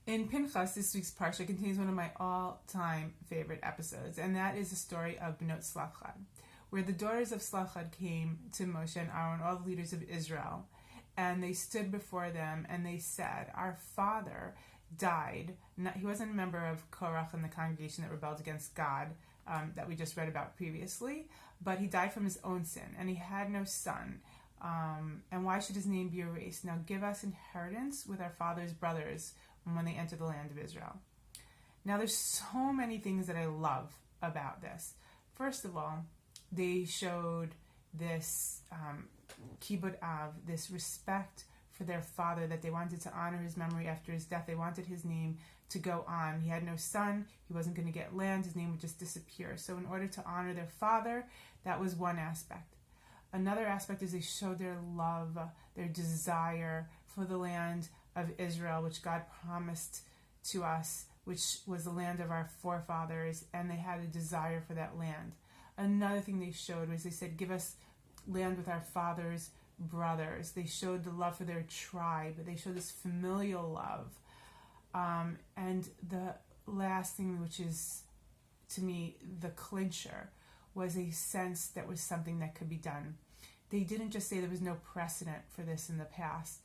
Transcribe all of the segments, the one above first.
In Pinchas, this week's Parshat contains one of my all-time favorite episodes, and that is the story of Bnot Tzlelafchod, where the daughters of Tzelfchad came to Moshe and Aaron, all the leaders of Israel, and they stood before them and they said, our father died. He wasn't a member of Korach and the congregation that rebelled against God that we just read about previously, but he died from his own sin, and he had no son. And why should his name be erased? Now give us inheritance with our father's brothers when they enter the land of Israel. Now there's so many things that I love about this. First of all, they showed this kibud av, this respect for their father, that they wanted to honor his memory after his death. They wanted his name to go on. He had no son. He wasn't going to get land. His name would just disappear. So in order to honor their father, that was one aspect. Another aspect is they showed their love, their desire for the land of Israel, which God promised to us, which was the land of our forefathers, and they had a desire for that land. Another thing they showed was they said, give us land with our father's brothers. They showed the love for their tribe. They showed this familial love. And the last thing, which is, to me, the clincher, was a sense that was something that could be done. They didn't just say there was no precedent for this in the past,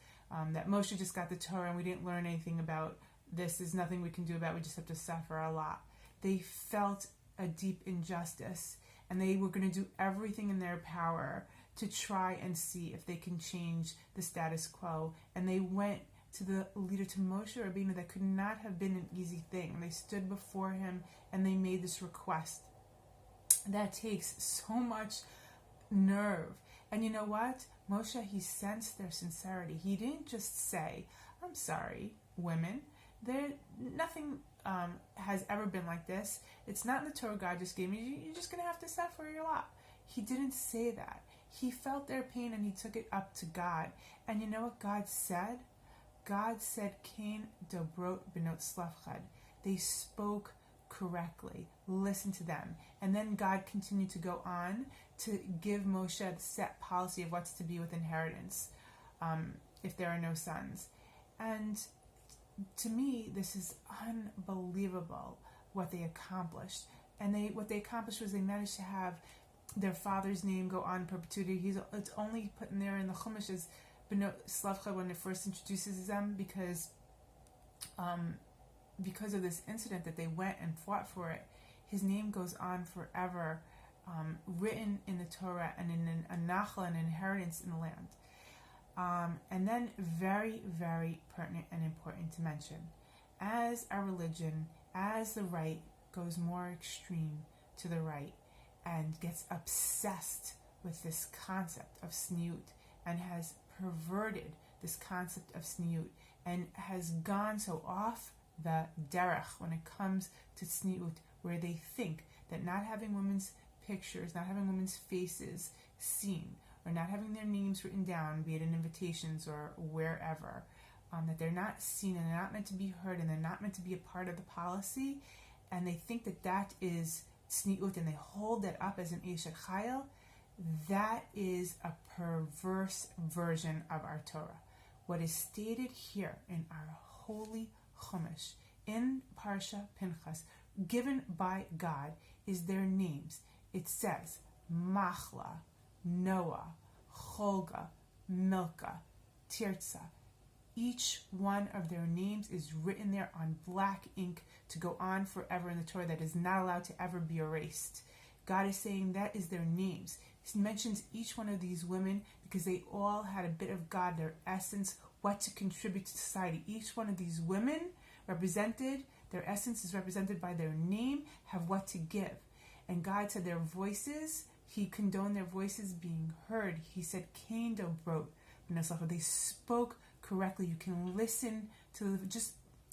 that Moshe just got the Torah and we didn't learn anything about this. There's nothing we can do about it. We just have to suffer a lot. They felt a deep injustice, and they were going to do everything in their power to try and see if they can change the status quo. And they went to the leader, to Moshe Rabbeinu. That could not have been an easy thing. They stood before him and they made this request. That takes so much nerve. And you know what? Moshe, he sensed their sincerity. He didn't just say, I'm sorry, women. Nothing has ever been like this. It's not in the Torah God just gave me. You're just going to have to suffer your lot. He didn't say that. He felt their pain and he took it up to God. And you know what God said? God said, Cain dobrot Bnot Tzlelafchod. They spoke correctly. Listen to them. And then God continued to go on to give Moshe the set policy of what's to be with inheritance if there are no sons. And to me, this is unbelievable what they accomplished. And what they accomplished was they managed to have their father's name go on in perpetuity. It's only put in there in the Chumash as Bnot Tzlelafchod when it first introduces them, because of this incident that they went and fought for it. His name goes on forever, written in the Torah and in a nachal, an inheritance in the land. And then very, very pertinent and important to mention, as our religion, as the right goes more extreme to the right and gets obsessed with this concept of sniut and has perverted this concept of sniut and has gone so off the derech when it comes to sniut, where they think that not having women's pictures, not having women's faces seen, or not having their names written down, be it in invitations or wherever, that they're not seen and they're not meant to be heard and they're not meant to be a part of the policy, and they think that that is sniut and they hold that up as an eshet chayil. That is a perverse version of our Torah. What is stated here in our holy Chumash, in Parsha Pinchas, given by God, is their names. It says Machla, Noah, Cholga, Milka, Tirza. Each one of their names is written there on black ink to go on forever in the Torah, that is not allowed to ever be erased. God is saying that is their names. He mentions each one of these women because they all had a bit of God, their essence, what to contribute to society. Each one of these women represented, their essence is represented by their name, have what to give. And God said their voices, He condoned their voices being heard. He said, Cain dobrot Bnot Tzlelafchod. They spoke correctly. You can listen to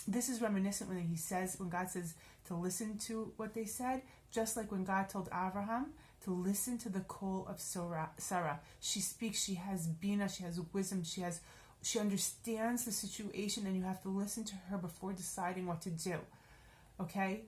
this is reminiscent when God says to listen to what they said, just like when God told Abraham to listen to the call of Sarah. She speaks, she has bina, she has wisdom, she understands the situation, and you have to listen to her before deciding what to do. Okay?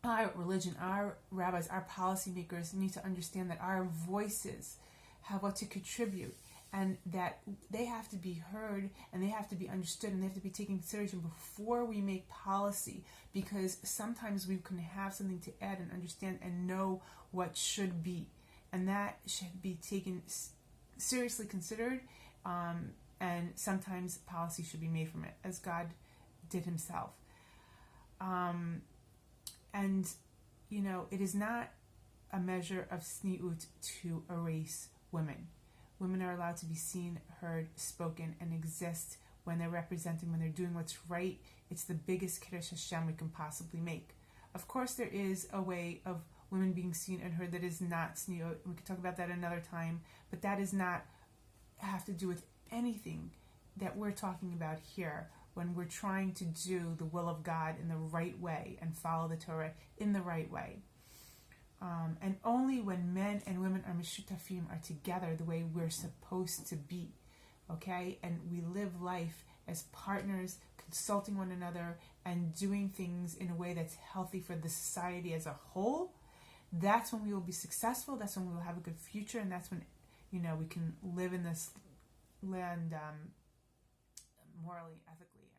Our religion, our rabbis, our policymakers need to understand that our voices have what to contribute. and that they have to be heard and they have to be understood and they have to be taken into consideration before we make policy, because sometimes we can have something to add and understand and know what should be, and that should be taken seriously considered, and sometimes policy should be made from it, as God did himself. And it is not a measure of sniut to erase women. Women are allowed to be seen, heard, spoken, and exist when they're representing, when they're doing what's right. It's the biggest Kiddush Hashem we can possibly make. Of course, there is a way of women being seen and heard that is not sniut. We could talk about that another time, but that does not have to do with anything that we're talking about here when we're trying to do the will of God in the right way and follow the Torah in the right way. And only when men and women are mishutafim, are together the way we're supposed to be, okay? And we live life as partners, consulting one another, and doing things in a way that's healthy for the society as a whole. That's when we will be successful. That's when we will have a good future, and that's when we can live in this land morally, ethically,